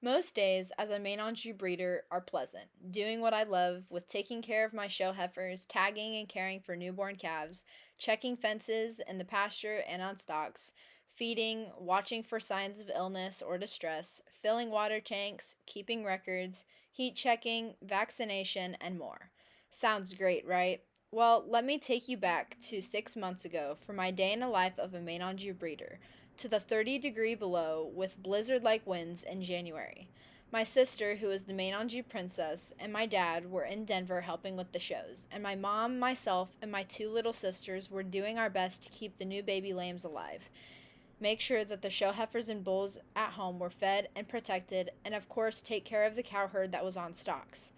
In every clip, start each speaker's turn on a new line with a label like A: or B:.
A: Most days as a Maine Anjou breeder are pleasant, doing what I love with taking care of my show heifers, tagging and caring for newborn calves, checking fences in the pasture and on stocks, feeding, watching for signs of illness or distress, filling water tanks, keeping records, heat checking, vaccination, and more. Sounds great, right? Well, let me take you back to 6 months ago for my day in the life of a Maine Anjou breeder, to the 30-degree below with blizzard-like winds in January. My sister, who is the Maine Anjou princess, and my dad were in Denver helping with the shows, and my mom, myself, and my two little sisters were doing our best to keep the new baby lambs alive, make sure that the show heifers and bulls at home were fed and protected, and of course take care of the cow herd that was on stocks.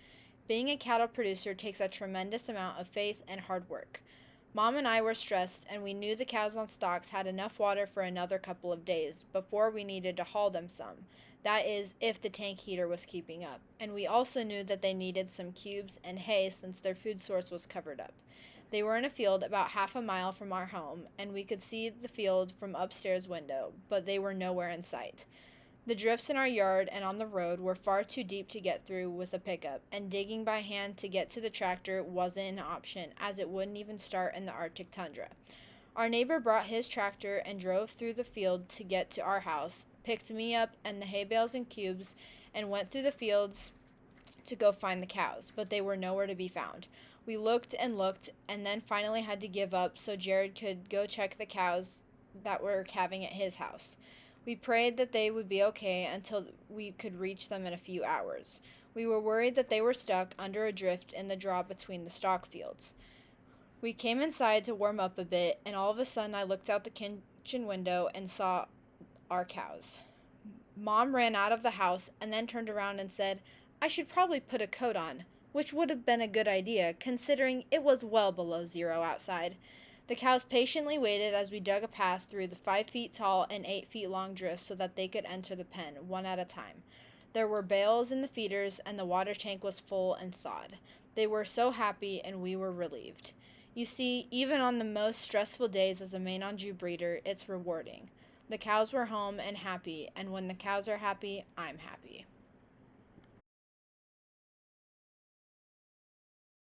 A: Being a cattle producer takes a tremendous amount of faith and hard work. Mom and I were stressed, and we knew the cows on stocks had enough water for another couple of days before we needed to haul them some. That is, if the tank heater was keeping up. And we also knew that they needed some cubes and hay since their food source was covered up. They were in a field about half a mile from our home, and we could see the field from upstairs window, but they were nowhere in sight. The drifts in our yard and on the road were far too deep to get through with a pickup, and digging by hand to get to the tractor wasn't an option, as it wouldn't even start in the Arctic tundra. Our neighbor brought his tractor and drove through the field to get to our house, picked me up and the hay bales and cubes, and went through the fields to go find the cows, but they were nowhere to be found. We looked, and then finally had to give up so Jared could go check the cows that were calving at his house. We prayed that they would be okay until we could reach them in a few hours. We were worried that they were stuck under a drift in the draw between the stock fields. We came inside to warm up a bit, and all of a sudden I looked out the kitchen window and saw our cows. Mom ran out of the house and then turned around and said, "I should probably put a coat on," which would have been a good idea, considering it was well below zero outside. The cows patiently waited as we dug a path through the 5 feet tall and 8 feet long drifts so that they could enter the pen, one at a time. There were bales in the feeders, and the water tank was full and thawed. They were so happy, and we were relieved. You see, even on the most stressful days as a Maine Anjou breeder, it's rewarding. The cows were home and happy, and when the cows are happy, I'm happy.